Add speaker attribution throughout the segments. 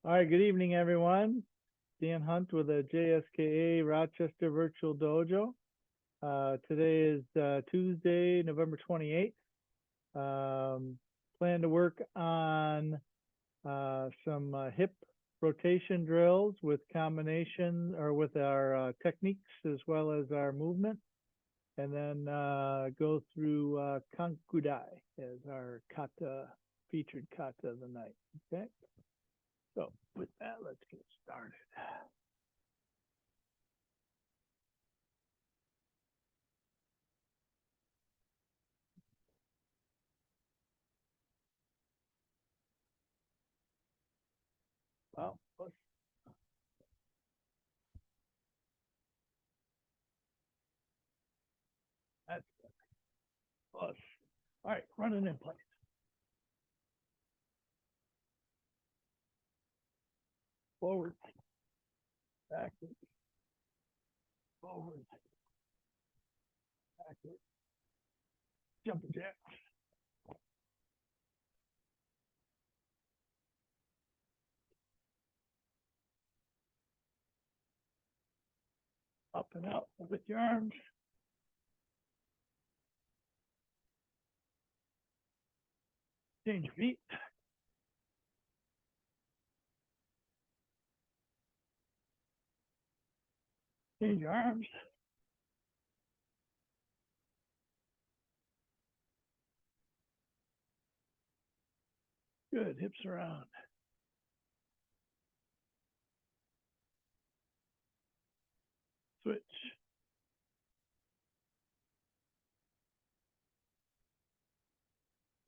Speaker 1: All right, good evening, everyone. Dan Hunt with the JSKA Rochester Virtual Dojo. Today is Tuesday, November 28th. Plan to work on some hip rotation drills with combination or with our techniques as well as our movement. And then go through Kanku Dai as our kata, featured kata of the night. Okay. So with that, let's get started. Well, that's plus. All right, running in place. Forward, backward, forward, backward, jumping jack. Up and out with your arms. Change your feet. Change your arms. Good, hips around. Switch.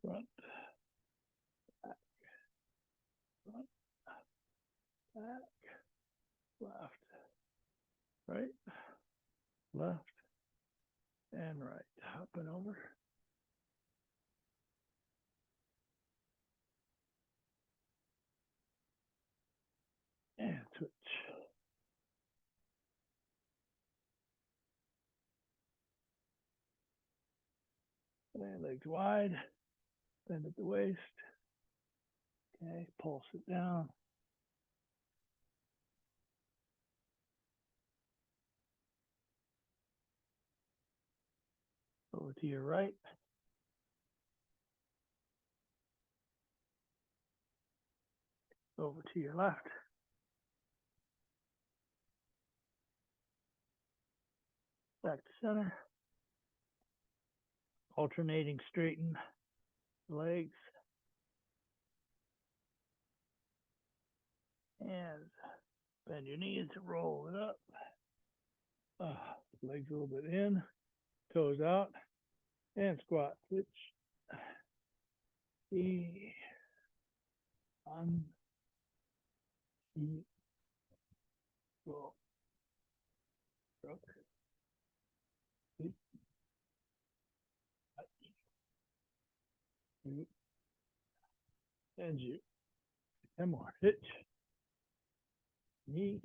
Speaker 1: Front, back, front, back, left, right, left, and right. Up and over. And switch. And legs wide. Bend at the waist. Okay, pulse it down. Over to your right. Over to your left. Back to center. Alternating straighten legs. And bend your knees, roll it up. Legs a little bit in, toes out, and squat. Switch. E. On. E. Go. Rook. And you. 10 more. Hitch. Knee.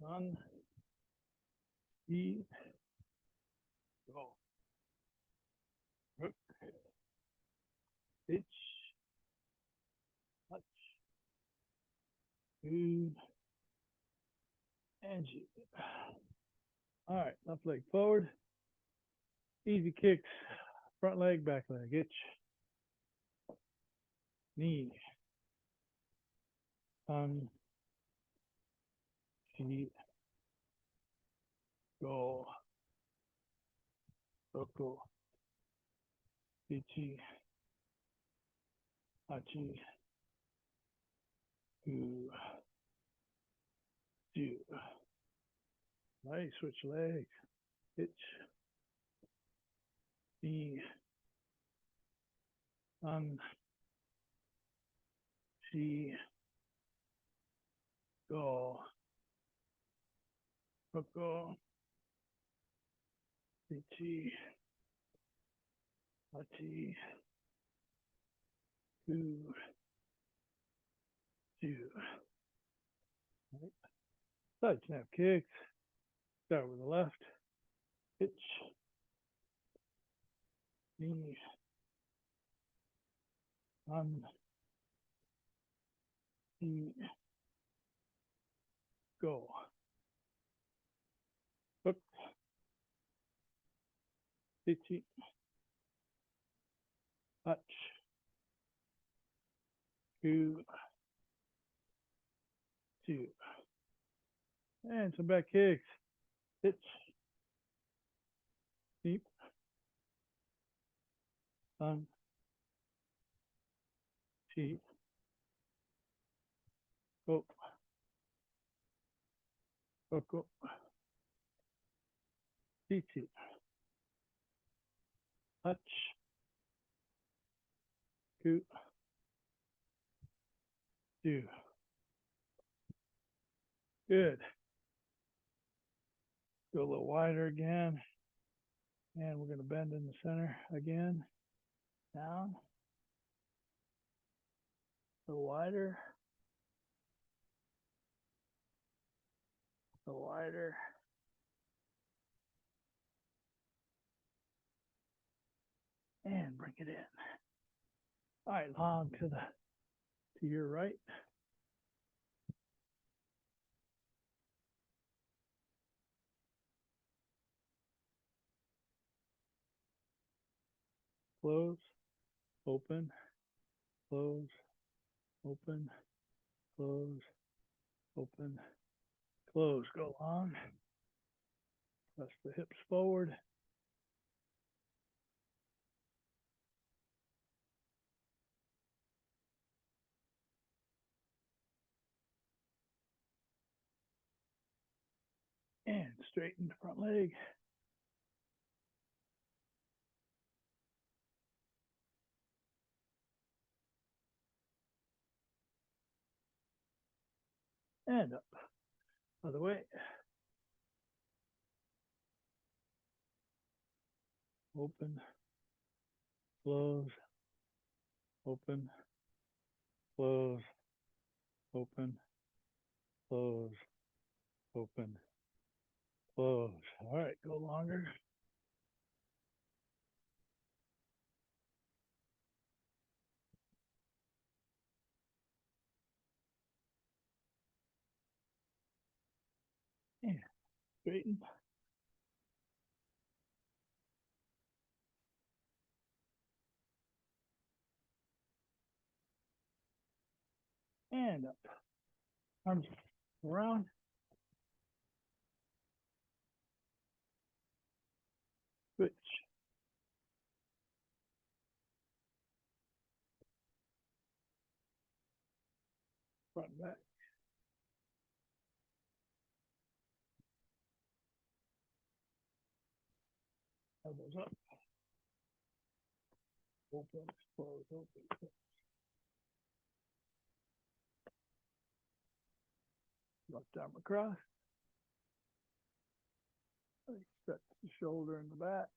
Speaker 1: On. E. Go. Rook. Hitch. Touch. Two. And you. All right, left leg forward. Easy kicks. Front leg, back leg. Hitch. Knee. On. Feet. Go. Roko. Ichi. Hachi. Two. Two. Nice. Switch legs. Hitch. Knee. On. Chi. Go. Roko. Ichi. Hachi. Two. Two. Right. Side snap kicks. Start with the left. Hitch. Knee. On. Go. Hook. Ichi. Touch. Two. Two. And some back kicks. Hitch. Deep. On. Chi. Go. Go. Ichi. Touch. Two. Two. Good. Go a little wider again. And we're going to bend in the center again. Down. A little wider. A little wider. And bring it in. All right, long to your right. Close, open, close, open, close, open, close. Go long. Press the hips forward. And straighten the front leg. And up. Other way. Open, close, open, close, open, close, open, close. All right, go longer. And straighten. And up. Arms around. Switch. Front and back. Elbows up. Open, close, open, close. Left arm across. Stretch the shoulder in the back.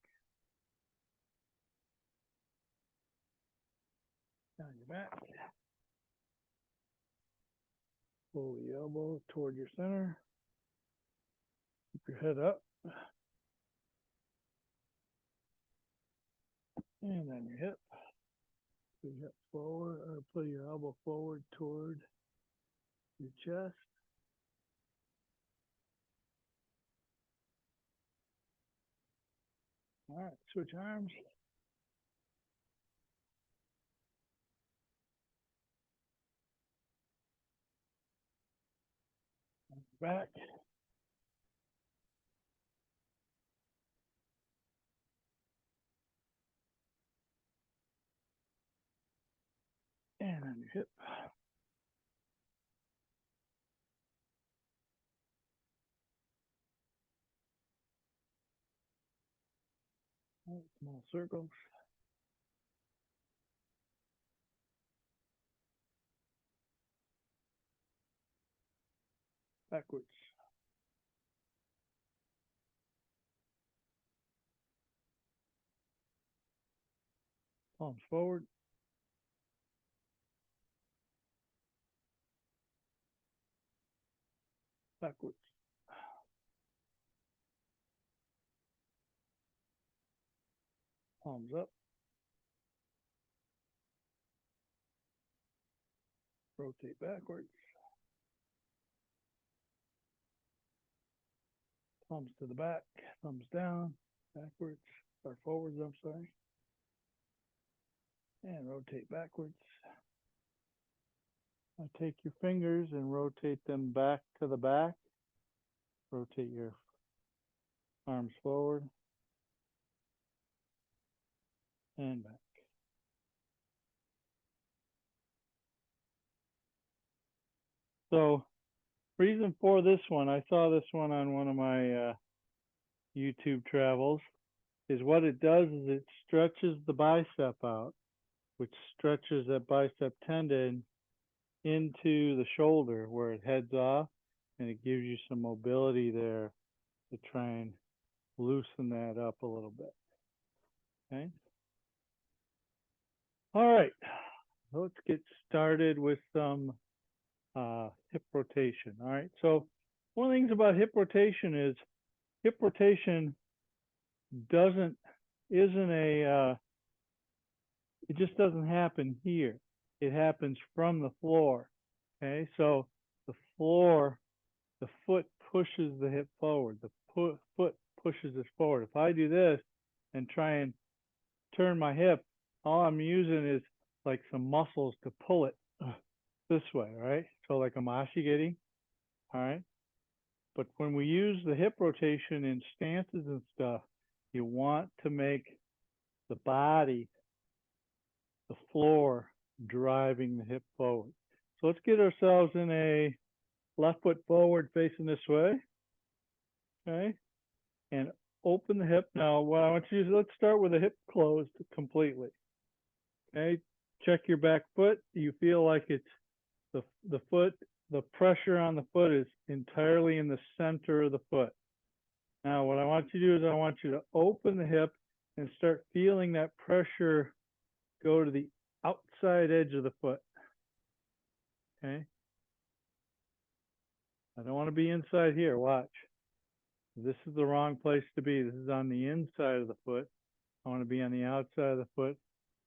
Speaker 1: Down your back. Pull the elbow toward your center. Keep your head up. And then your hip. Put your hip forward, or put your elbow forward toward your chest. All right, switch arms. Back. And on your hip. All right, small circles. Backwards. Palms forward. Backwards. Palms up. rotate backwards. Thumbs to the back, thumbs down, backwards, or forwards, I'm sorry. And rotate backwards. Now take your fingers and rotate them back to the back. Rotate your arms forward and back. So, reason for this one, I saw this one on one of my YouTube travels, is what it does is it stretches the bicep out, which stretches that bicep tendon into the shoulder where it heads off, and it gives you some mobility there to try and loosen that up a little bit. Okay. All right. Let's get started with some hip rotation. All right. So one of the things about hip rotation is hip rotation it just doesn't happen here. It happens from the floor. Okay. So the foot pushes the hip forward. The foot pushes this forward. If I do this and try and turn my hip, all I'm using is like some muscles to pull it this way, right? So like a mashigiri, all right? But when we use the hip rotation in stances and stuff, you want to make the body, the floor, driving the hip forward. So let's get ourselves in a left foot forward facing this way, okay? And open the hip. Now, what I want you to do is let's start with the hip closed completely, okay? Check your back foot. You feel like it's the foot, the pressure on the foot is entirely in the center of the foot. Now, what I want you to do is I want you to open the hip and start feeling that pressure go to the outside edge of the foot, okay? I don't want to be inside here. Watch. This is the wrong place to be. This is on the inside of the foot. I want to be on the outside of the foot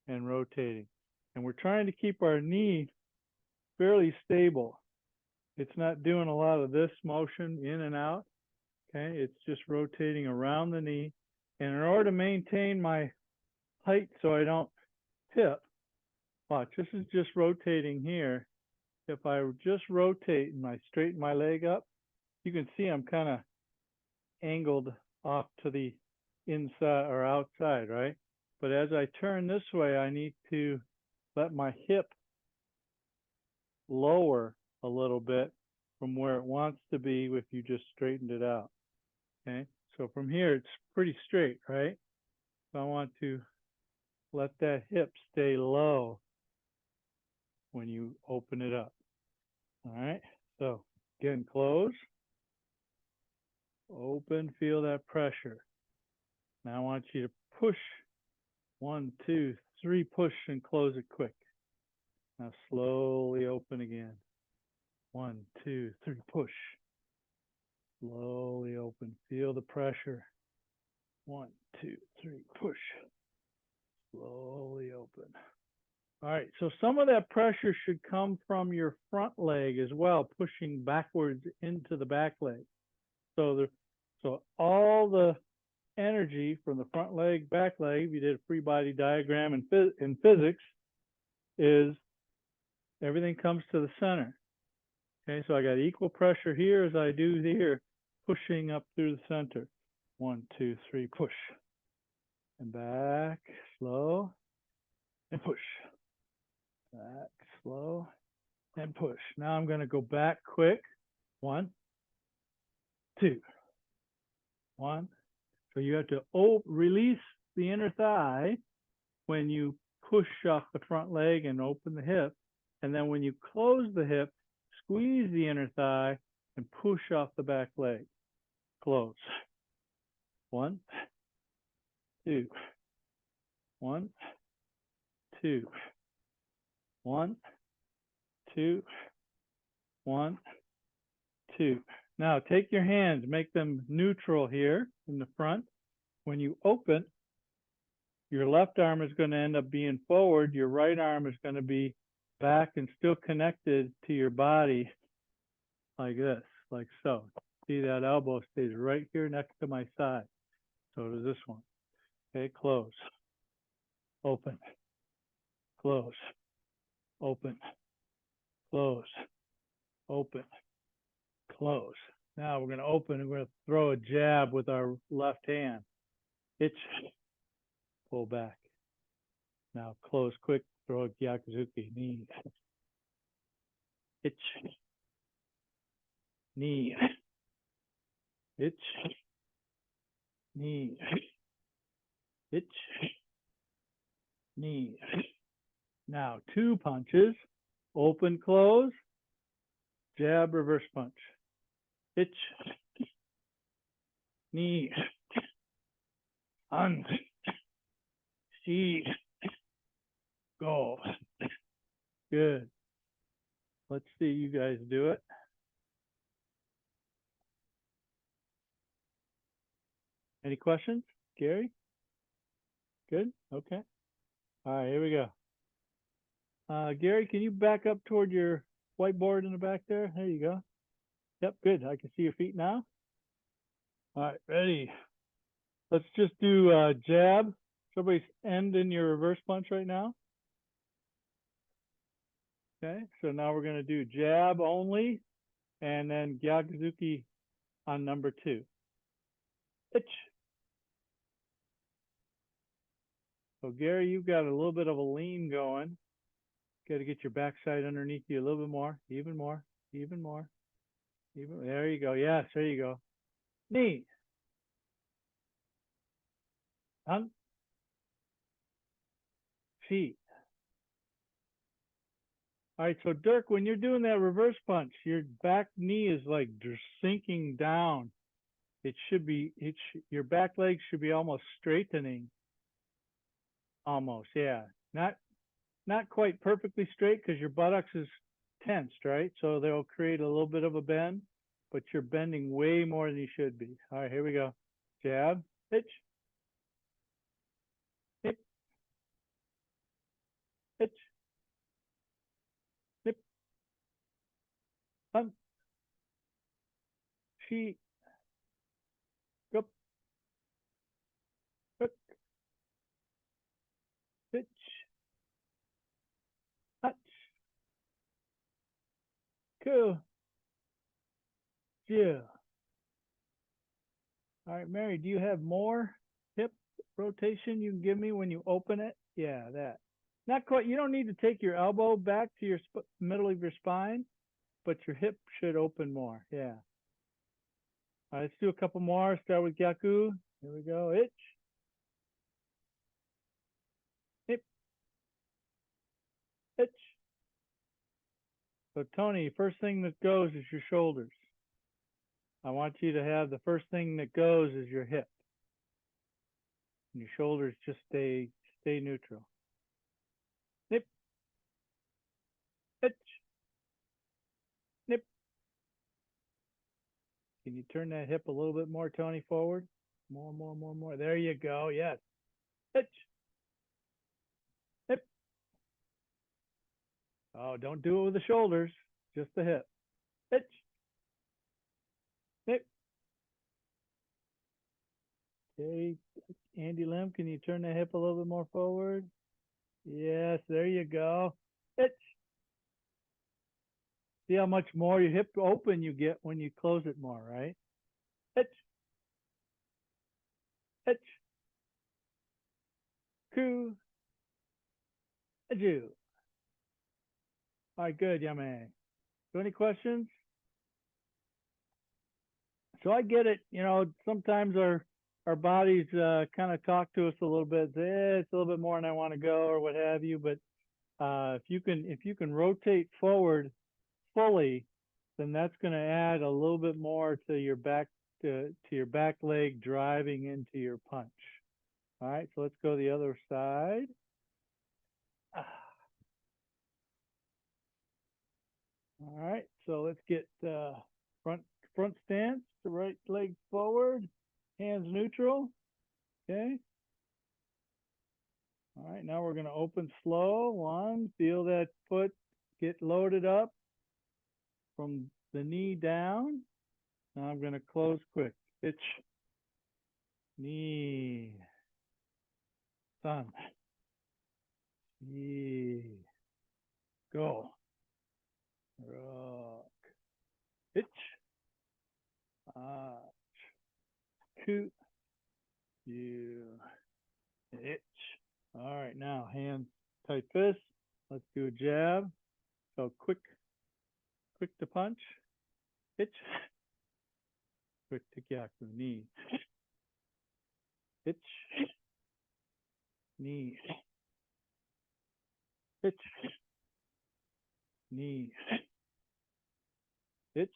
Speaker 1: and rotating. And we're trying to keep our knee fairly stable. It's not doing a lot of this motion in and out, okay? It's just rotating around the knee. And in order to maintain my height so I don't tip, watch, this is just rotating here. If I just rotate and I straighten my leg up, you can see I'm kind of angled off to the inside or outside, right? But as I turn this way, I need to let my hip lower a little bit from where it wants to be if you just straightened it out, okay? So from here, it's pretty straight, right? So I want to let that hip stay low when you open it up, all right? So again, close, open, feel that pressure. Now I want you to push, 1, 2, 3, push and close it quick. Now slowly open again. 1, 2, 3, push. Slowly open. Feel the pressure. 1, 2, 3, push. Slowly open. All right, so some of that pressure should come from your front leg as well, pushing backwards into the back leg. So all the energy from the front leg, back leg, if you did a free body diagram in physics, is everything comes to the center. Okay, so I got equal pressure here as I do here, pushing up through the center. 1, 2, 3, push. And back, slow, and push. Back, slow, and push. Now I'm going to go back quick. 1, 2, 1. So you have to release the inner thigh when you push off the front leg and open the hip. And then when you close the hip, squeeze the inner thigh and push off the back leg. Close. 1, 2, 1, 2, 1, 2, 1, 2. Now take your hands, make them neutral here in the front. When you open, your left arm is going to end up being forward. Your right arm is going to be back and still connected to your body like this, like so. See, that elbow stays right here next to my side. So does this one. Okay, close, open, close, open, close, open, close. Now we're going to open and we're going to throw a jab with our left hand. Itch, pull back. Now close quick, throw a gyakuzuki, knee. Itch, knee. Itch, knee. Itch, knee. Now 2 punches, open, close, jab, reverse punch. Itch, knee, un, see, go. Good. Let's see you guys do it. Any questions, Gary? Good. Okay. All right, here we go. Gary, can you back up toward your whiteboard in the back there? There you go. Yep, good. I can see your feet now. All right, ready. Let's just do jab. Somebody's end in your reverse punch right now. Okay, so now we're going to do jab only, and then gyakuzuki on number 2. Itch. So Gary, you've got a little bit of a lean going. Got to get your backside underneath you a little bit more, even more, even more. Even, there you go. Yes, there you go. Knee. On. Feet. All right, so Dirk, when you're doing that reverse punch, your back knee is like sinking down. It should be, your back leg should be almost straightening. Almost, yeah. Not quite perfectly straight because your buttocks is tensed, right? So they'll create a little bit of a bend, but you're bending way more than you should be. All right, here we go. Jab, hitch, hip, hitch, hip, punch, feet, go, hook, hitch, touch, cool, yeah. All right, Mary, do you have more hip rotation you can give me when you open it? Yeah, that. Not quite. You don't need to take your elbow back to your middle of your spine, but your hip should open more. Yeah. All right, let's do a couple more. Start with Gyaku. Here we go. Itch. Hip. Itch. So Tony, first thing that goes is your shoulders. I want you to have the first thing that goes is your hip. And your shoulders just stay neutral. Nip. Itch. Nip. Can you turn that hip a little bit more, Tony, forward? More, more, more, more. There you go. Yes. Itch. Hip. Oh, don't do it with the shoulders, just the hip. Itch. Hip. Okay. Andy Lim, can you turn the hip a little bit more forward? Yes, there you go. Itch. See how much more your hip open you get when you close it more, right? Itch. Itch. Coo. Aju. All right, good, Yame. So any questions? So I get it, sometimes our bodies kind of talk to us a little bit, say, it's a little bit more than I want to go or what have you, but if you can rotate forward fully, then that's going to add a little bit more to your back to your back leg driving into your punch. All right, so let's go the other side. All right, so let's get front stance, the right leg forward, hands neutral. Okay. All right, now we're going to open slow. 1, feel that foot get loaded up from the knee down. Now I'm going to close quick. Itch, knee, sun, knee, go, rock, itch, two, you, itch. All right, now hands tight fist. Let's do a jab. So quick to punch, itch, quick to gyaku, knee, itch, knee, itch, knee, itch,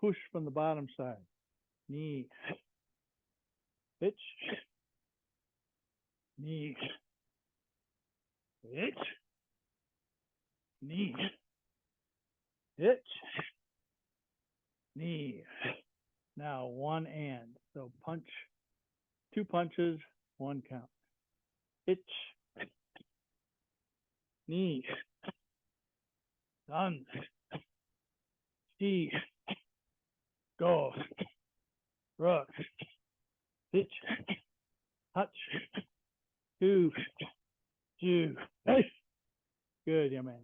Speaker 1: push from the bottom side, knee, itch, knee, itch, knee, itch, knee. Now one and. So punch, two punches, one count. Itch, knee, done, see, go, rush, itch, touch, two, hey. Good, yeah, man.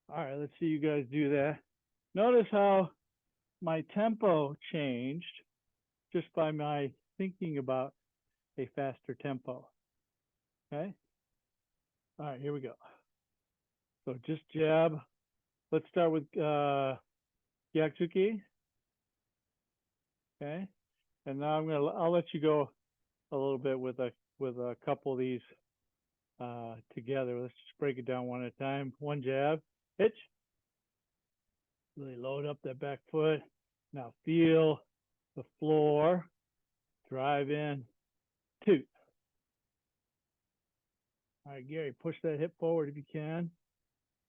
Speaker 1: All right, let's see you guys do that. Notice how my tempo changed just by my thinking about a faster tempo. Okay. All right, here we go. So just jab. Let's start with Gyatsuki. Okay. And now I'll let you go a little bit with a couple of these together. Let's just break it down one at a time. One jab, hitch. Really load up that back foot. Now feel the floor. Drive in, two. All right, Gary, push that hip forward if you can.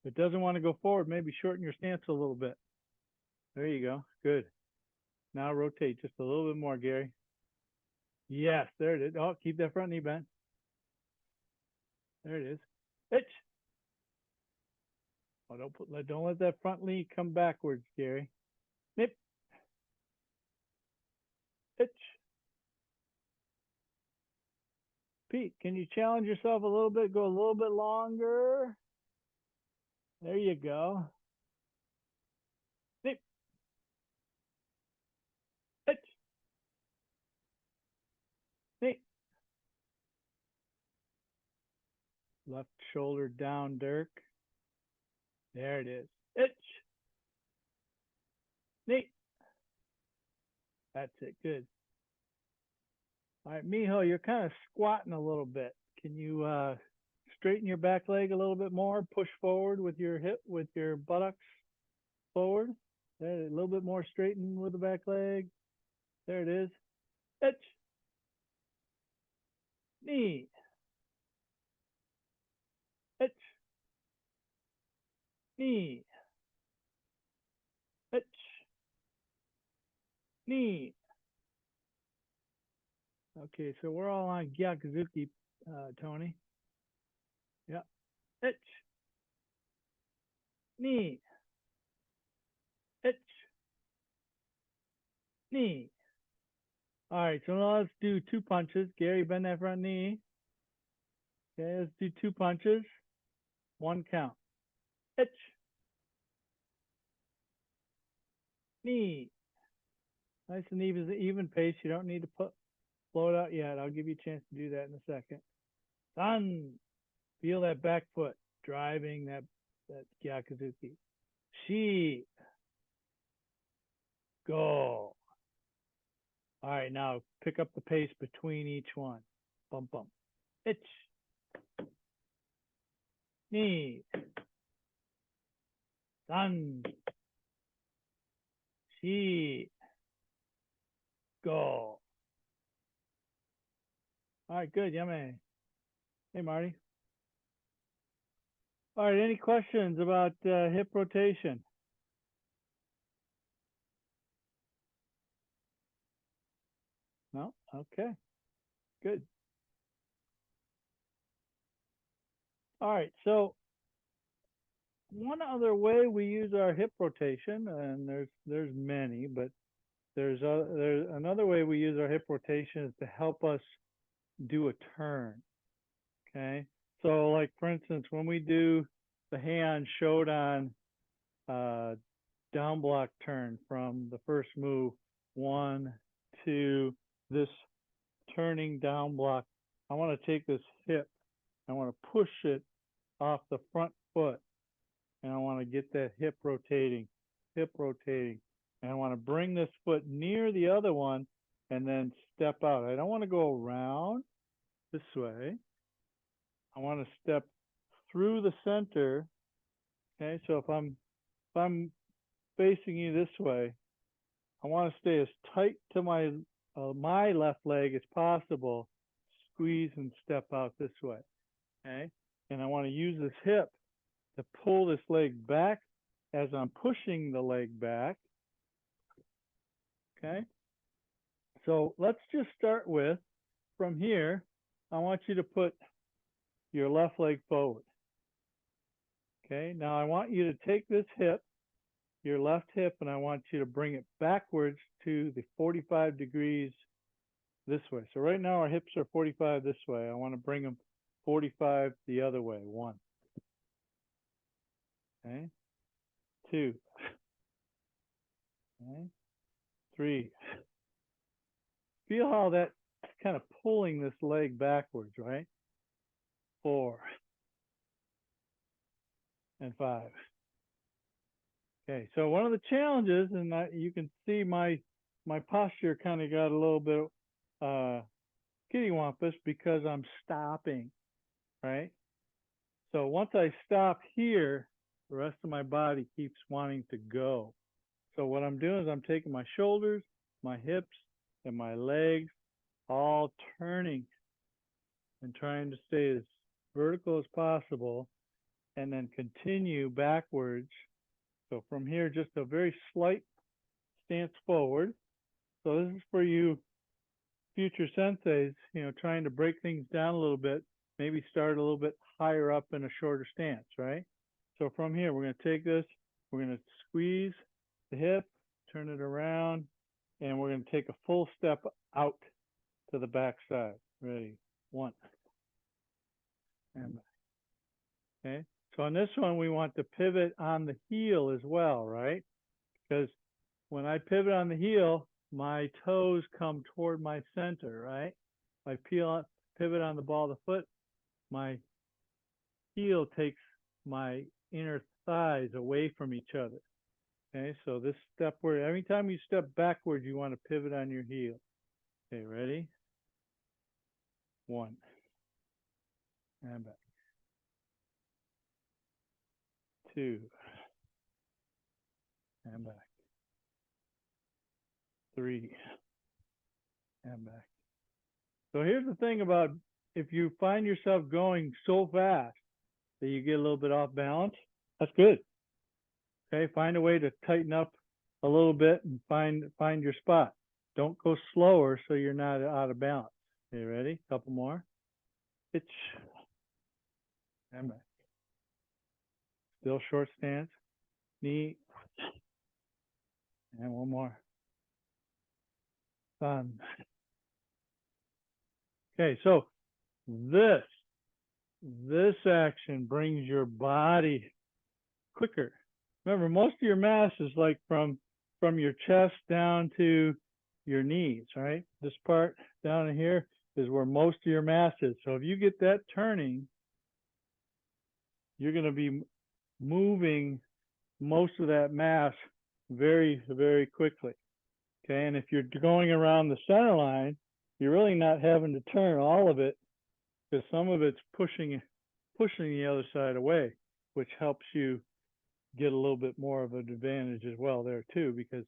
Speaker 1: If it doesn't want to go forward, maybe shorten your stance a little bit. There you go. Good. Now rotate just a little bit more, Gary. Yes, there it is. Oh, keep that front knee bent. There it is. Itch. Oh, don't let that front knee come backwards, Gary. Nip. Itch. Pete, can you challenge yourself a little bit? Go a little bit longer. There you go. Nip. Itch. Nip. Left shoulder down, Dirk. There it is. Itch. Nip. That's it. Good. All right, Miho, you're kind of squatting a little bit. Can you straighten your back leg a little bit more? Push forward with your hip, with your buttocks forward. There, a little bit more straighten with the back leg. There it is. Itch. Knee. Itch. Knee. Itch. Knee. Okay, so we're all on Gyakuzuki, Tony. Yeah. Itch. Knee. Itch. Knee. All right, so now let's do two punches. Gary, bend that front knee. Okay, let's do two punches. One count. Itch. Knee. Nice and even pace. You don't need to blow it out yet. I'll give you a chance to do that in a second. Done. Feel that back foot driving that Gyakuzuki. Shi. Go. All right, now pick up the pace between each one. Bump, bump. Itch. Knee. Done. Shi. Go. All right, good. Yummy. Hey, Marty. All right, any questions about hip rotation? No? Okay, good. All right, so one other way we use our hip rotation, and there's many, but there's another way we use our hip rotation is to help us do a turn. Okay, so like for instance, when we do the hand shodan uh, down block turn from the first move, 1, 2, this turning down block, I want to take this hip, I want to push it off the front foot, and I want to get that hip rotating, and I want to bring this foot near the other one and then step out. I don't want to go around this way. I want to step through the center. Okay, so if I'm facing you this way, I want to stay as tight to my left leg as possible. Squeeze and step out this way. Okay, and I want to use this hip to pull this leg back as I'm pushing the leg back. Okay, so let's just start with, from here, I want you to put your left leg forward. Okay, now I want you to take this hip, your left hip, and I want you to bring it backwards to the 45 degrees this way. So right now our hips are 45 this way. I want to bring them 45 the other way. 1. Okay. 2. Okay. 3. Feel how that's kind of pulling this leg backwards, right? 4 and 5. Okay, so one of the challenges, and you can see my posture kind of got a little bit kittywampus because I'm stopping, right? So once I stop here, the rest of my body keeps wanting to go. So what I'm doing is I'm taking my shoulders, my hips, and my legs all turning and trying to stay as vertical as possible and then continue backwards. So from here, just a very slight stance forward. So this is for you future senseis, trying to break things down a little bit, maybe start a little bit higher up in a shorter stance, right? So from here, we're going to take this, we're going to squeeze the hip, turn it around, and we're going to take a full step out to the back side. Ready? 1. And back. Okay. So on this one, we want to pivot on the heel as well, right? Because when I pivot on the heel, my toes come toward my center, right? If I pivot on the ball of the foot, my heel takes my inner thighs away from each other. Okay, so this step where every time you step backward, you want to pivot on your heel. Okay, ready? 1. And back. 2. And back. 3. And back. So here's the thing about if you find yourself going so fast that you get a little bit off balance, that's good. Okay, find a way to tighten up a little bit and find your spot. Don't go slower so you're not out of balance. Okay, ready? Couple more. Itch. And back. Still short stance. Knee. And one more. Sun. Okay, so this action brings your body quicker. Remember, most of your mass is like from your chest down to your knees, right? This part down here is where most of your mass is. So if you get that turning, you're going to be moving most of that mass very, very quickly. Okay, and if you're going around the center line, you're really not having to turn all of it because some of it's pushing the other side away, which helps you get a little bit more of an advantage as well there too, because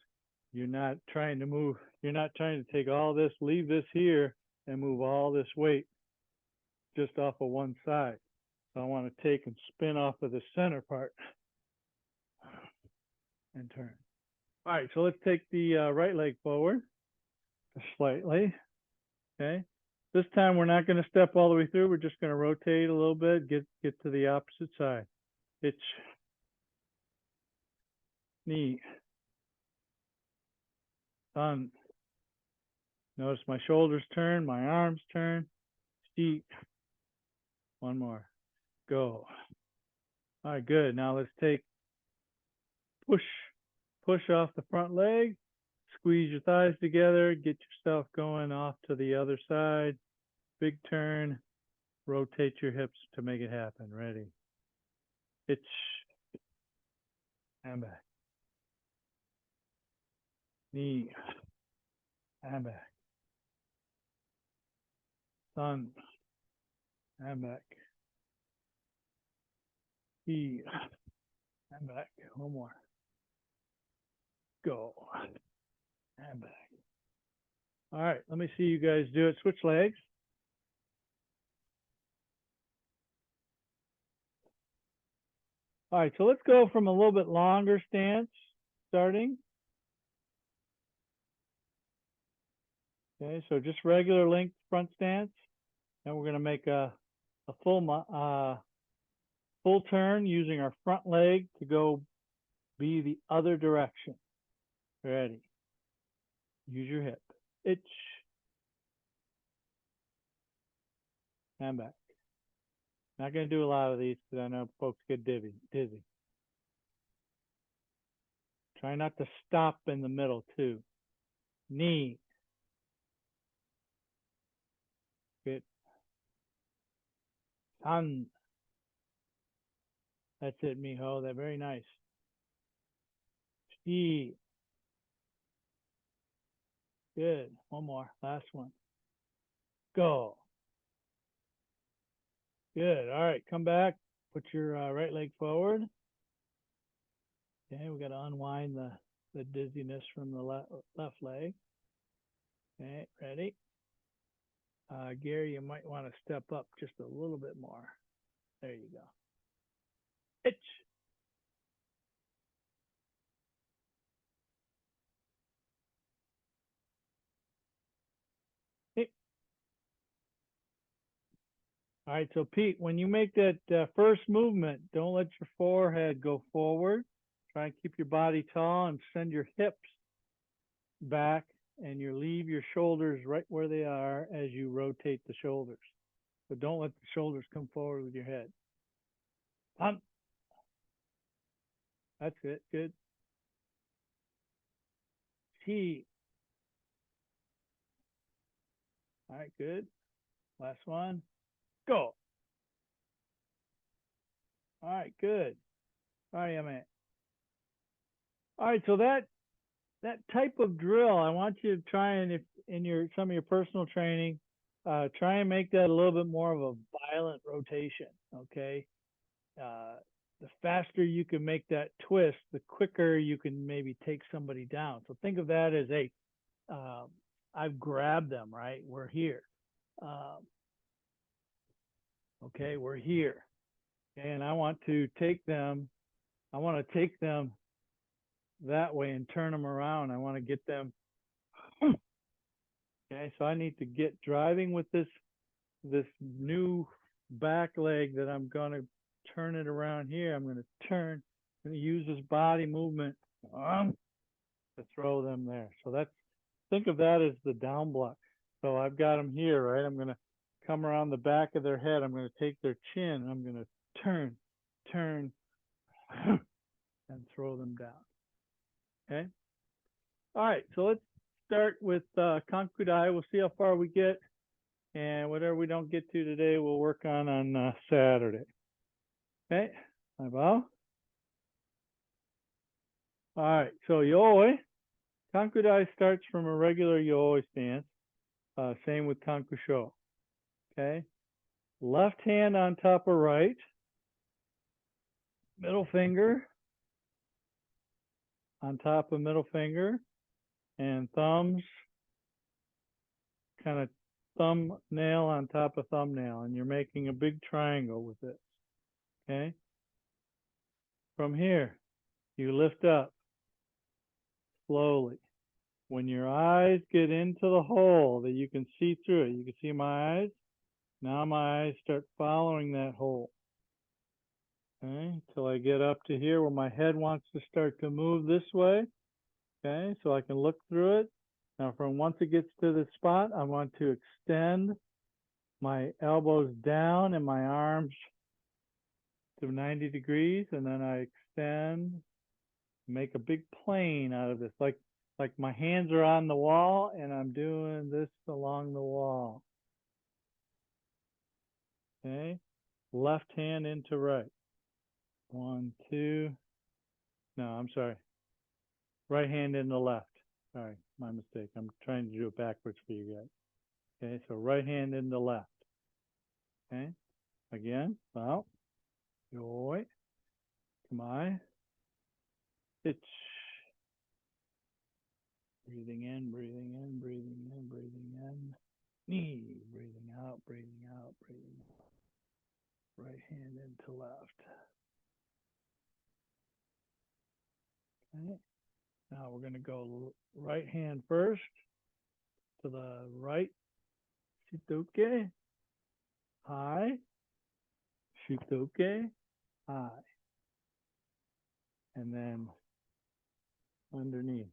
Speaker 1: you're not trying to take all this, leave this here, and move all this weight just off of one side. So I want to take and spin off of the center part and turn. All right, so let's take the right leg forward slightly. Okay. This time we're not going to step all the way through. We're just going to rotate a little bit, get to the opposite side. Itch knee, done. Notice my shoulders turn, my arms turn, feet. One more, go. All right, good. Now let's take push off the front leg, squeeze your thighs together, get yourself going off to the other side. Big turn, rotate your hips to make it happen. Ready? Itch, and back. Knee, and back. Sun, and back. Knee, and back. One more. Go, and back. All right, let me see you guys do it. Switch legs. All right, so let's go from a little bit longer stance starting. Okay, so just regular length front stance. And we're going to make a full turn using our front leg to go be the other direction. Ready? Use your hip. Itch. And back. Not going to do a lot of these because I know folks get dizzy. Try not to stop in the middle too. Knee. Good. Sun. That's it, mijo. That's very nice. Feet. Good. One more. Last one. Go. Good. All right. Come back. Put your right leg forward. Okay. We got to unwind the dizziness from the left leg. Okay. Ready? Gary, you might want to step up just a little bit more. There you go. Itch. All right, so Pete, when you make that first movement, don't let your forehead go forward. Try and keep your body tall and send your hips back, and you leave your shoulders right where they are as you rotate the shoulders. So don't let the shoulders come forward with your head. Pump. That's it. Good. T. All right, good. Last one. Go. All right, good. All right, man. All right, so that type of drill, I want you to try and, if in some of your personal training, try and make that a little bit more of a violent rotation. Okay, the faster you can make that twist, the quicker you can maybe take somebody down. So think of that as I've grabbed them, right? We're here. Okay, we're here, and I want to take them. I want to take them that way and turn them around. I want to get them. Okay, so I need to get driving with this new back leg that I'm going to turn it around here. I'm going to turn, I'm going to use this body movement to throw them there. So that's, think of that as the down block. So I've got them here, right? I'm going to come around the back of their head. I'm going to take their chin. I'm going to turn, and throw them down. Okay. All right. So let's start with Kanku Dai. We'll see how far we get. And whatever we don't get to today, we'll work on Saturday. Okay. My bow. All right. So Yoi. Kanku Dai starts from a regular Yoi stance. Same with Kanku Sho. Okay. Left hand on top of right. Middle finger on top of middle finger. And thumbs kind of thumbnail on top of thumbnail. And you're making a big triangle with it. Okay. From here, you lift up slowly. When your eyes get into the hole that you can see through it, you can see my eyes. Now my eyes start following that hole. Okay, till I get up to here where my head wants to start to move this way. Okay, so I can look through it. Now from once it gets to this spot, I want to extend my elbows down and my arms to 90 degrees, and then I extend, make a big plane out of this, like my hands are on the wall and I'm doing this along the wall. Okay, left hand into right. 1, 2. No, I'm sorry. Right hand into left. Sorry, my mistake. I'm trying to do it backwards for you guys. Okay, so right hand into left. Okay, again, out. Joy. Come on. Itch. Breathing in, breathing in, breathing in, breathing in. Knee. Breathing out, breathing out, breathing out. Right hand into left. Okay. Now we're going to go right hand first to the right. Shitoke. High. Shitoke. High. And then underneath.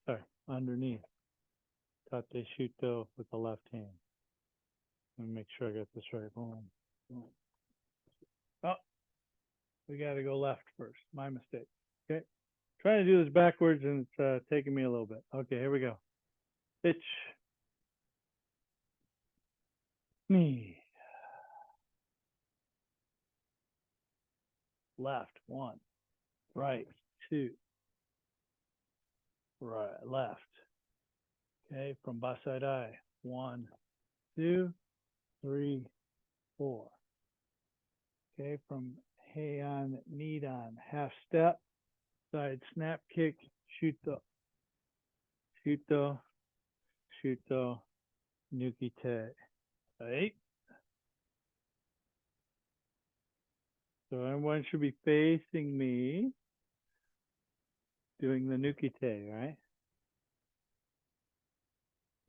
Speaker 1: Sorry, underneath. Tate shuto with the left hand. Let me make sure I got this right. Boom. Boom. Oh, we got to go left first. My mistake. Okay. Trying to do this backwards and it's taking me a little bit. Okay, here we go. Itch. Knee. Left. 1. Right. 2. Right. Left. Okay, from Basai Dai. 1, 2, 3, 4. Okay, from Heian Nidan. Half step. Side snap kick. Shuto. Shuto. Shuto. Nukite. Right. So everyone should be facing me doing the nukite, right?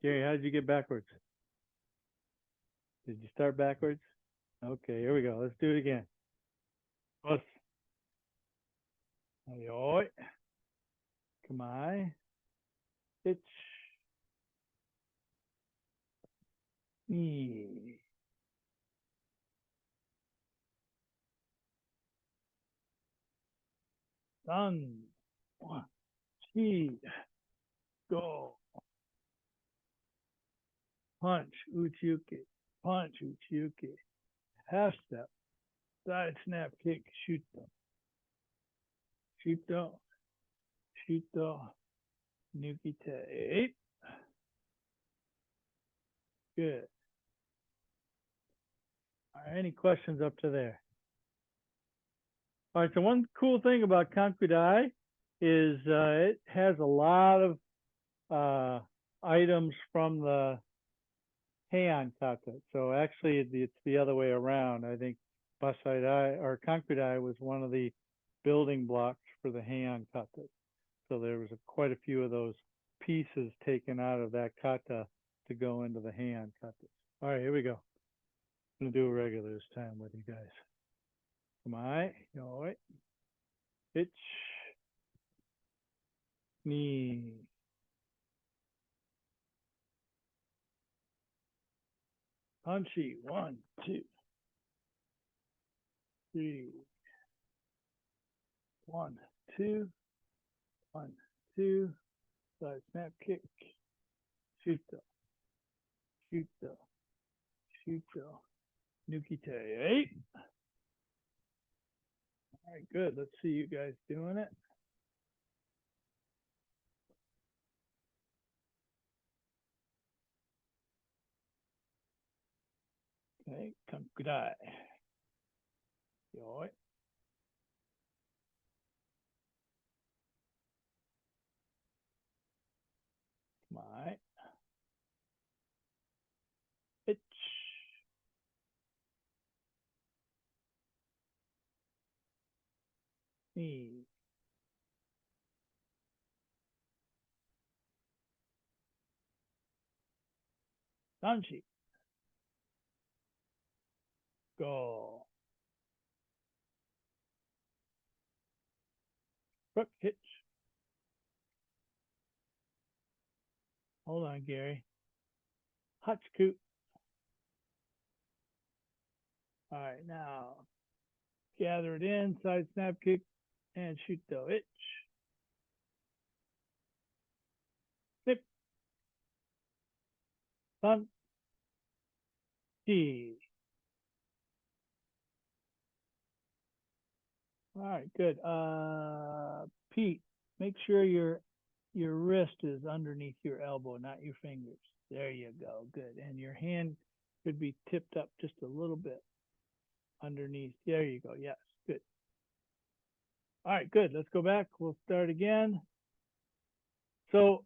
Speaker 1: Jerry, how did you get backwards? Did you start backwards? Okay, here we go. Let's do it again. Plus. Oi. Come on. Itch. Knee. Done. 1, 2, go. Punch, uchiuke. Punch, uchiuke. Half step. Side snap kick. Shuto. Shuto. Shuto. Nukite. Good. All right, any questions up to there? All right, so one cool thing about Kanku Dai is it has a lot of items from the Heian kata. So actually, it's the other way around. I think Basai Dai or Kanku Dai was one of the building blocks for the Heian kata. So there was quite a few of those pieces taken out of that kata to go into the Heian kata. All right, here we go. I'm gonna do a regular this time with you guys. Come on, all right. Itch, knee. Punchy. 1, 2, 3. 1, 2. 1, 2. Side snap kick. Shuto. Shuto. Shuto. Nukite. 8. All right, good. Let's see you guys doing it. Okay, Kanku Dai. Yoi. Come on. Itch. Knee. Danchi. Go. Crook hitch. Hold on, Gary. Hutch coot. All right, now gather it in, side snap kick, and shoot the hitch. Snip. Sun. T. All right, good. Pete, make sure your wrist is underneath your elbow, not your fingers. There you go. Good. And your hand could be tipped up just a little bit underneath. There you go. Yes. Good. All right, good. Let's go back. We'll start again. So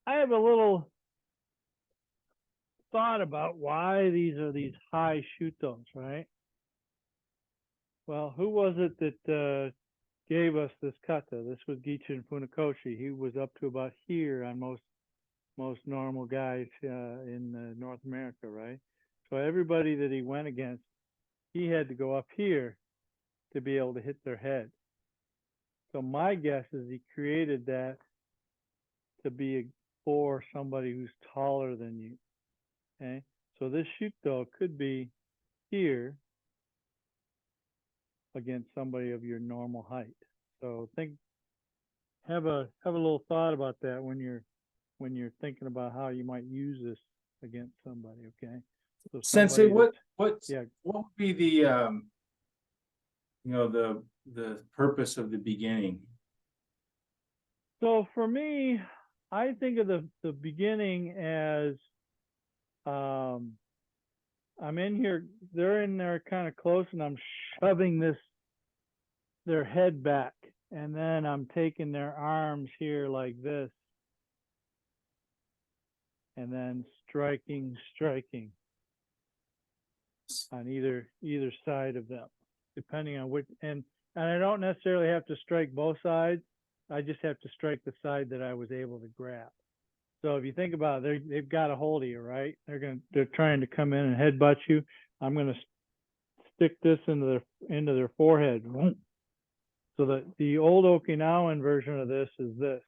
Speaker 1: I have a little thought about why these are these high shutos, right? Well, who was it that gave us this kata? This was Gichin Funakoshi. He was up to about here on most normal guys in North America, right? So everybody that he went against, he had to go up here to be able to hit their head. So my guess is he created that to be for somebody who's taller than you. Okay, so this shuto could be here against somebody of your normal height. So have a little thought about that when you're thinking about how you might use this against somebody. Okay. So
Speaker 2: Sensei, what
Speaker 1: yeah,
Speaker 2: what would be the the purpose of the beginning?
Speaker 1: So for me, I think of the beginning as I'm in here, they're in there kind of close, and I'm shoving their head back, and then I'm taking their arms here like this, and then striking on either side of them, depending on which, and I don't necessarily have to strike both sides. I just have to strike the side that I was able to grab. So if you think about it, they've got a hold of you, right? They're trying to come in and headbutt you. I'm going to stick this into their forehead. So the old Okinawan version of this is this,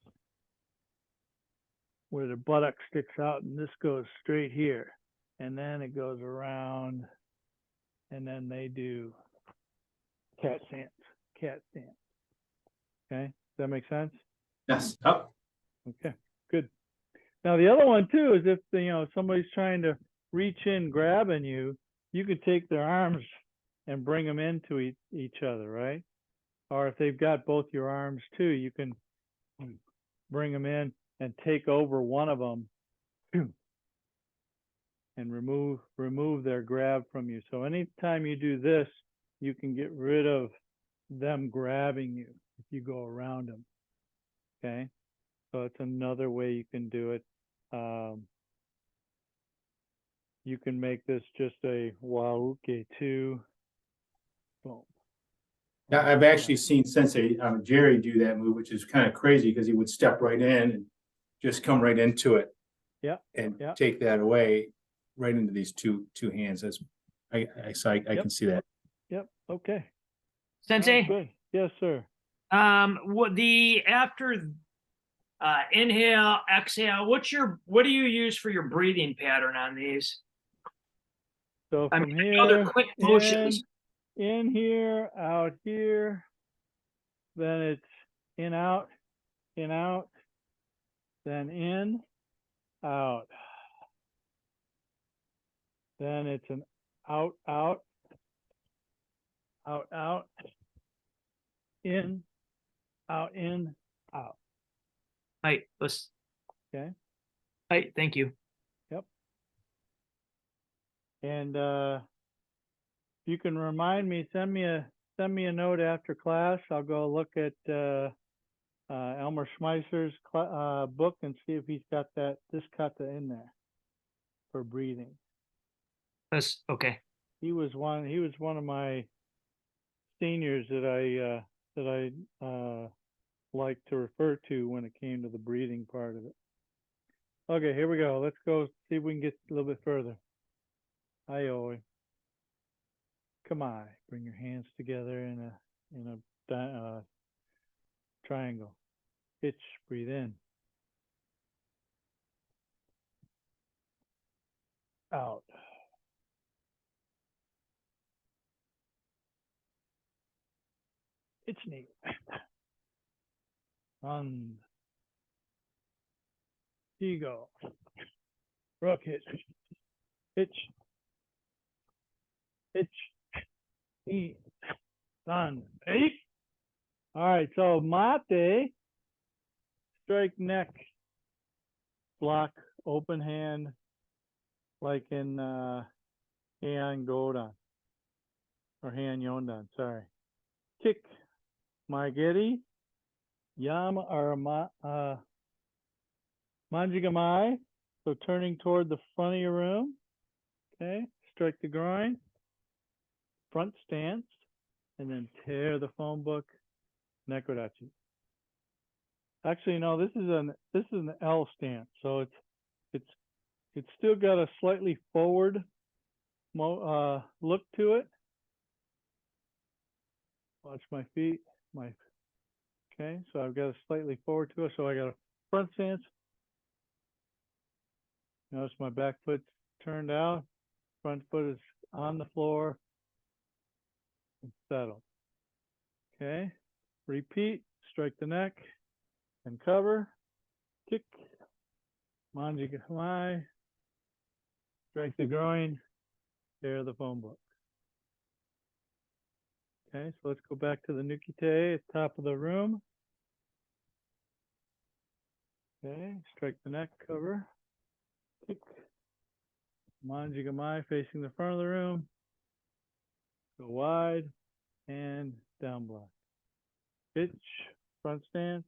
Speaker 1: where the buttock sticks out, and this goes straight here, and then it goes around, and then they do cat stance. Okay, does that make sense?
Speaker 2: Yes. Oh.
Speaker 1: Okay, good. Now the other one too is if somebody's trying to reach in grabbing you, you could take their arms and bring them into each other, right? Or if they've got both your arms too, you can bring them in and take over one of them and remove their grab from you. So anytime you do this, you can get rid of them grabbing you if you go around them. Okay, so it's another way you can do it. You can make this just a wauke 2. Boom.
Speaker 2: Yeah, I've actually seen Sensei Jerry do that move, which is kind of crazy because he would step right in and just come right into it.
Speaker 1: Yeah.
Speaker 2: And take that away right into these two hands. As I can see that.
Speaker 1: Yep. Okay.
Speaker 3: Sensei.
Speaker 1: Good. Yes, sir.
Speaker 3: After inhale, exhale, what do you use for your breathing pattern on these?
Speaker 1: So from here,
Speaker 3: I know they're quick motions.
Speaker 1: In here, out here, then it's in, out, then in, out. Then it's an out, out, in, out, out.
Speaker 3: Right, let's.
Speaker 1: Okay.
Speaker 3: Right, thank you.
Speaker 1: Yep. And you can remind me, send me a note after class. I'll go look at Elmer Schmeisser's book and see if he's got this kata in there for breathing.
Speaker 3: That's okay.
Speaker 1: He was one of my seniors that I like to refer to when it came to the breathing part of it. Okay, here we go. Let's go see if we can get a little bit further. Aioi. Come on, bring your hands together in a triangle. Itch, breathe in. Out. Itch knee. On. Ego. Rook hitch. Itch. Itch. Knee. Done. Eight. All right, so mate, strike neck, block, open hand, like in Han Godan, or Han Yondan, sorry. Kick, Margeti, Yam, or Manjigamai, so turning toward the front of your room, okay? Strike the groin, front stance, and then tear the phone book, Nekodachi. Actually, no, this is an L stance, so it's still got a slightly forward look to it. Watch my feet, okay, so I've got a slightly forward to it, so I got a front stance. Notice my back foot's turned out, front foot is on the floor and settled. Okay, repeat, strike the neck and cover, kick, Manjigamai, strike the groin, tear the phone book. Okay, so let's go back to the Nukite at the top of the room. Okay, strike the neck, cover, kick, Manjigamai facing the front of the room, go wide, and down block. Pitch, front stance,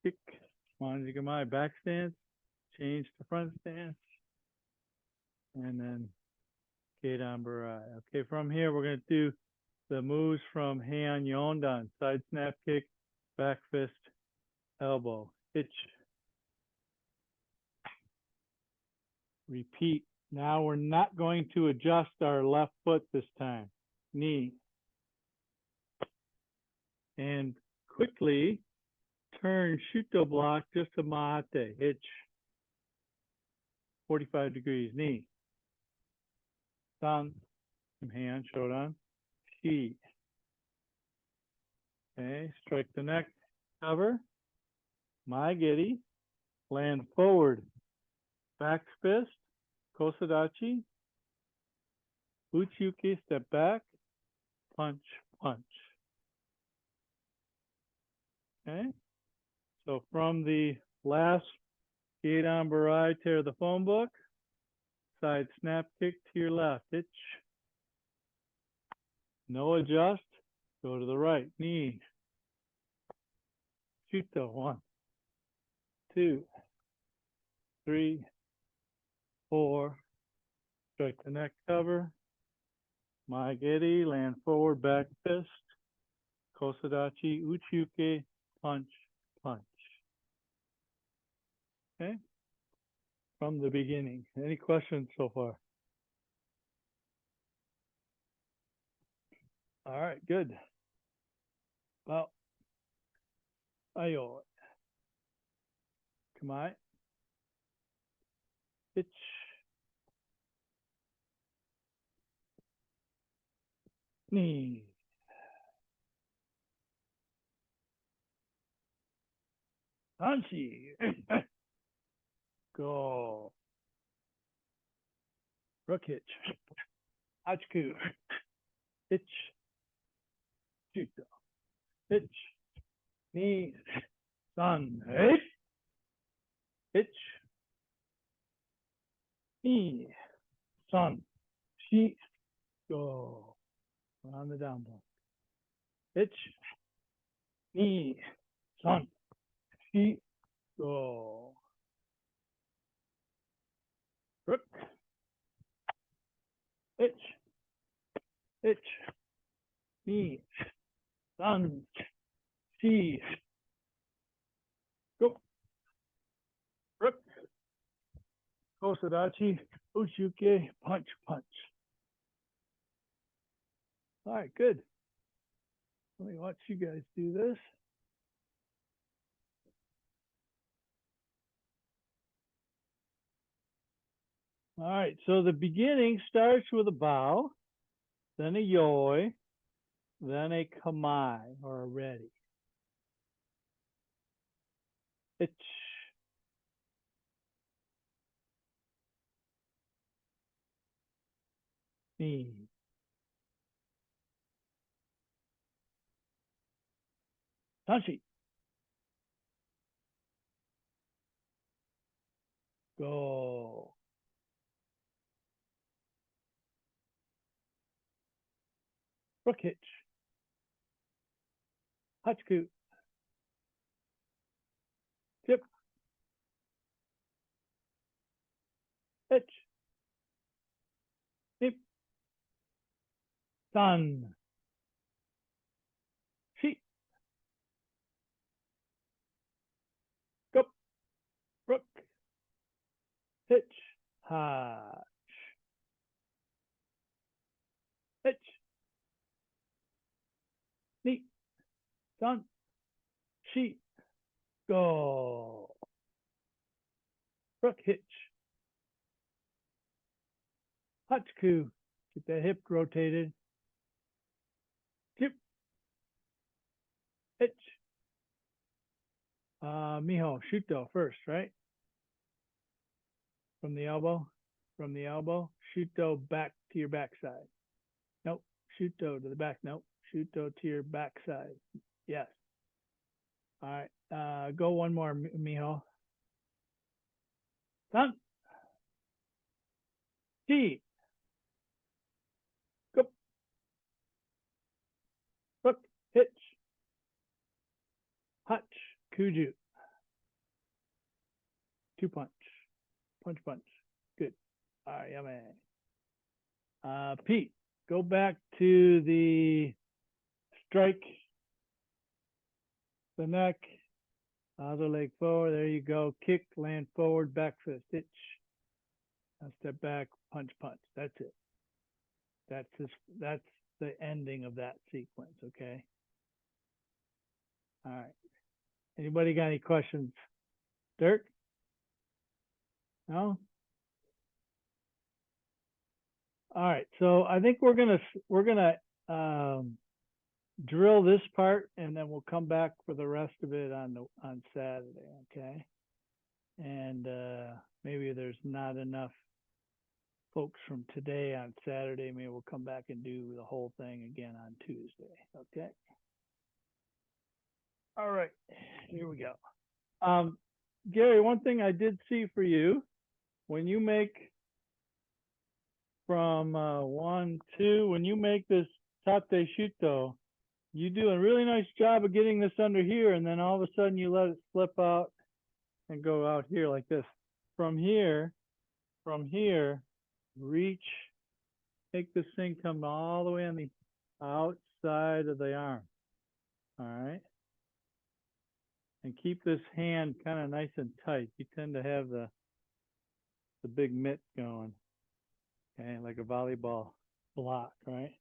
Speaker 1: kick, Manjigamai back stance, change to front stance, and then Keidan Barai. Okay, from here we're going to do the moves from Han Yondan, side snap kick, back fist, elbow, hitch. Repeat. Now we're not going to adjust our left foot this time. Knee. And quickly turn Shuto block just to Mate. Hitch. 45 degrees. Knee. San. From hand. Shodan. Shi. Okay. Strike the neck. Cover. Maegiri. Land forward. Back fist. Kosadachi. Uchiuki. Step back. Punch. Punch. Okay. So from the last Keidan Barai, tear the phone book. Side snap kick to your left. Hitch. No adjust. Go to the right. Knee. Shoot the 1, 2, 3, 4. Strike the neck cover. Maegiri, land forward, back fist. Kosadachi, Uchiuke, punch, punch. Okay. From the beginning. Any questions so far? All right, good. Well, ayo. Kamae. Pitch. Knee. Hanshi. Go. Rook hitch. Hachiku. Hitch. Shuto. Hitch. Knee. Sun. Hitch. Hitch. Knee. Sun. Shi. Go. On the down block. Hitch. Knee. Sun. Shi. Go. Rook. Hitch. Hitch. Knee. Sun. Shi. Go. Rook. Kosadachi. Uchiuke. Punch, punch. All right, good. Let me watch you guys do this. All right, so the beginning starts with a bow, then a yoi, then a kamai or a ready. It's me. Tanshi. Go. Rook hitch. Hachiku. Tip. Hitch. Nip. Sun. Sheep. Go. Rook. Hitch. Hatch. Hitch. Neat. Sun. Sheep. Go. Rook hitch. Hachiku. Get that hip rotated. Tip. Hitch. Miho, shuto first, right? From the elbow. From the elbow. Shuto back to your backside. Nope. Shuto to the back. Nope. Shuto to your backside. Yes. All right. Go one more, Miho. San. Chi. Go. Hook. Hitch. Hutch. Kuju. Two punch. Punch, punch. Good. All right, yummy. Pete, go back to the strike. The neck. Other leg forward. There you go. Kick, land forward, back fist. Hitch. Now step back, punch, punch. That's it. That's the ending of that sequence, okay? All right. Anybody got any questions? Dirk? No? All right. So I think we're gonna drill this part, and then we'll come back for the rest of it on Saturday, okay? And maybe there's not enough folks from today on Saturday. Maybe we'll come back and do the whole thing again on Tuesday, okay? All right, here we go. Gary, one thing I did see for you, when you make from 1, 2, when you make this tate shuto, you do a really nice job of getting this under here, and then all of a sudden you let it slip out and go out here like this. From here, reach, make this thing come all the way on the outside of the arm. All right. And keep this hand kind of nice and tight. You tend to have the big mitt going. Okay, like a volleyball block, right?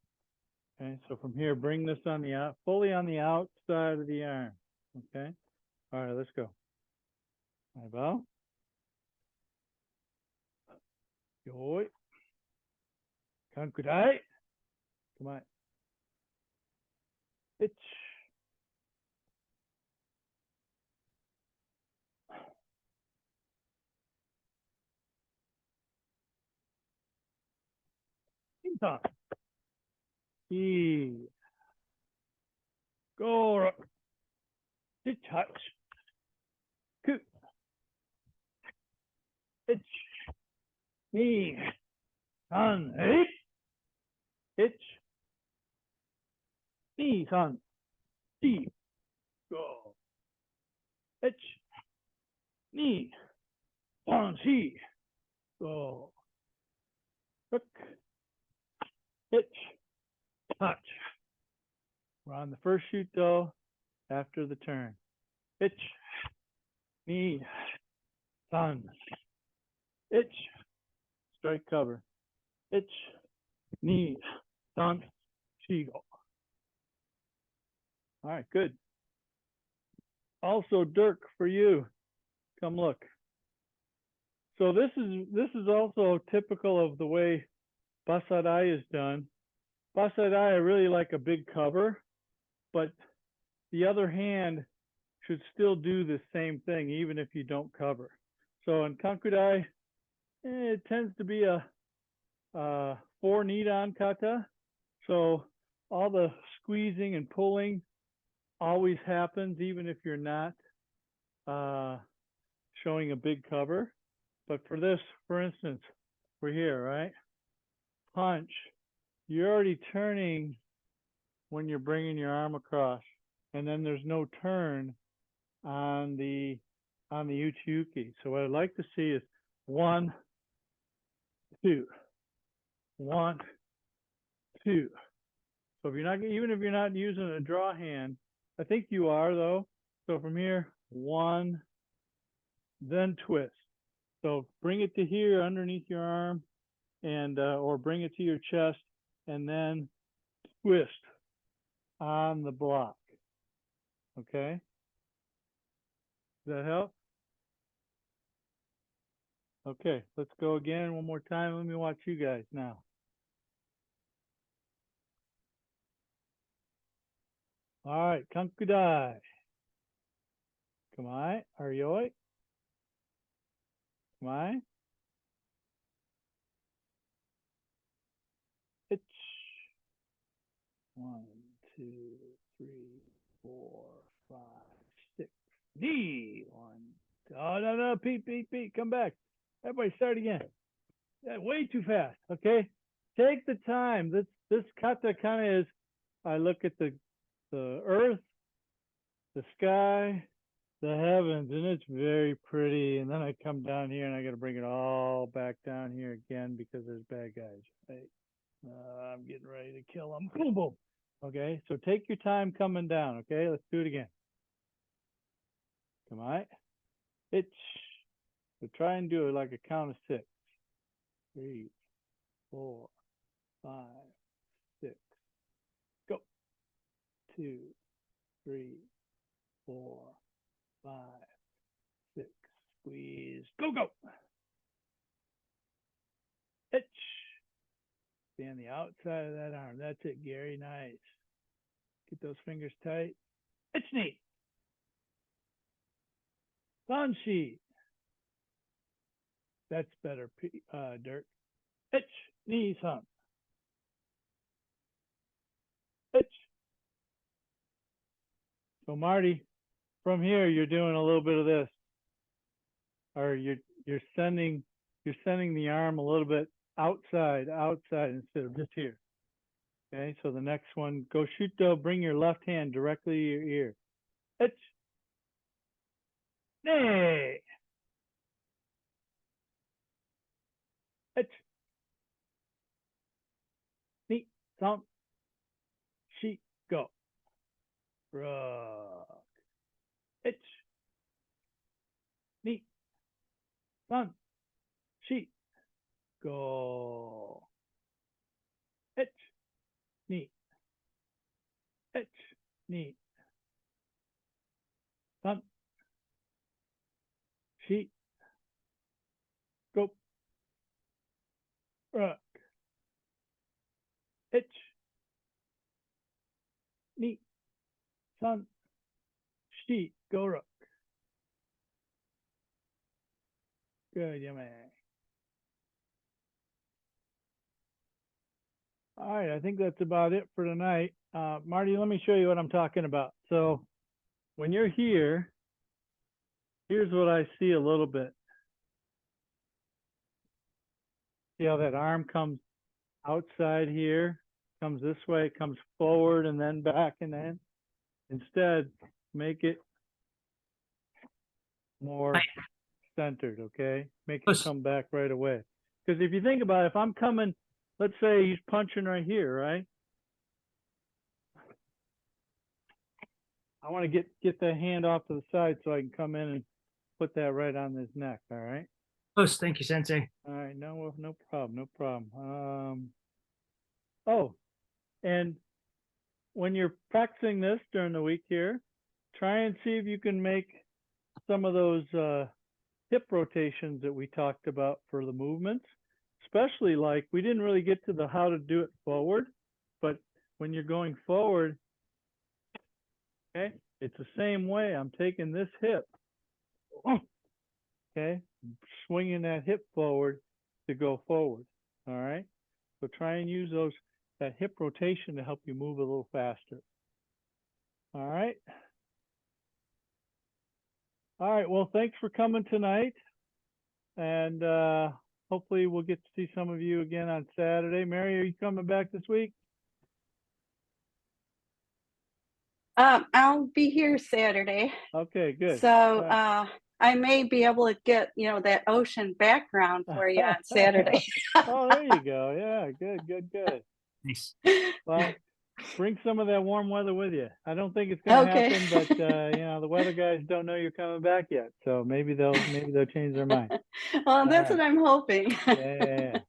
Speaker 1: Okay, so from here, bring this on the fully on the outside of the arm. Okay. All right, let's go. Eyeball. Yoi. Kanku Dai. Come on. Itch. Intan. E. Go. Itch. Touch. Ku. Itch. Knee. San. Hey. Itch. Knee. San. Deep. Go. Itch. Knee. San. She. Go. Hook. Hitch. Touch. We're on the first shoot though, after the turn. Hitch. Knee. Sun. Hitch. Strike cover. Hitch. Knee. Sun. Shigo. All right, good. Also, Dirk, for you, come look. So this is also typical of the way Basadai is done. Basadai, I really like a big cover, but the other hand should still do the same thing, even if you don't cover. So in Kanku Dai, it tends to be a 4 Nidan kata. So all the squeezing and pulling always happens, even if you're not showing a big cover. But for this, for instance, we're here, right? Punch. You're already turning when you're bringing your arm across, and then there's no turn on the uchi-uki. So what I'd like to see is 1, 2, 1, 2. So if you're not, even if you're not using a draw hand, I think you are though. So from here, 1, then twist. So bring it to here underneath your arm, and or bring it to your chest, and then twist on the block. Okay? Does that help? Okay, let's go again one more time. Let me watch you guys now. All right, Kanku Dai. Come on, Arioi. Come on. It's 1, 2, 3, 4, 5, 6. Knee. 1. Oh, no, Pete, come back. Everybody start again. Yeah, way too fast. Okay, take the time. This kata kind of is. I look at the earth, the sky, the heavens, and it's very pretty. And then I come down here and I got to bring it all back down here again because there's bad guys. Right? I'm getting ready to kill them. Boom, boom. Okay, so take your time coming down. Okay, let's do it again. Come on. It's. So try and do it like a count of 6. 3, 4, 5, 6. Go. 2, 3, 4, 5, 6. Squeeze. Go. Itch. Stay on the outside of that arm. That's it, Gary. Nice. Get those fingers tight. Itch knee. Sanshi. That's better, Dirk. Itch knee, son. Itch. So Marty, from here you're doing a little bit of this, or you're sending the arm a little bit outside instead of just here. Okay, so the next one, go shoot though, bring your left hand directly to your ear. Itch. Nay. Itch. Knee. Thumb. Sheet. Go. Rock. Itch. Knee. Thumb. Sheet. Go. Itch. Knee. Itch. Knee. Thumb. Sheet. Go. Rock. Itch. Knee. Thumb. Sheet. Go rock. Good, yeah, man. All right, I think that's about it for tonight. Marty, let me show you what I'm talking about. So when you're here, here's what I see a little bit. See how that arm comes outside here, comes this way, comes forward and then back, and then instead make it more centered, okay? Make it come back right away. Because if you think about it, if I'm coming, let's say he's punching right here, right? I want to get the hand off to the side so I can come in and put that right on his neck, all right?
Speaker 3: Close. Thank you, Sensei.
Speaker 1: All right, no problem. Oh, and when you're practicing this during the week here, try and see if you can make some of those hip rotations that we talked about for the movements, especially like we didn't really get to the how to do it forward, but when you're going forward, okay, it's the same way. I'm taking this hip, okay, swinging that hip forward to go forward. All right, so try and use that hip rotation to help you move a little faster. All right. All right. Well, thanks for coming tonight. And hopefully we'll get to see some of you again on Saturday. Mary, are you coming back this week?
Speaker 4: I'll be here Saturday.
Speaker 1: Okay, good.
Speaker 4: So
Speaker 1: Right.
Speaker 4: I may be able to get, that ocean background for you on Saturday.
Speaker 1: Oh, there you go. Yeah, good.
Speaker 3: Nice.
Speaker 1: Well, bring some of that warm weather with you. I don't think it's going to
Speaker 4: Okay.
Speaker 1: happen, but the weather guys don't know you're coming back yet, so maybe they'll change their mind.
Speaker 4: Well, that's
Speaker 1: right.
Speaker 4: what I'm hoping.
Speaker 1: Yeah.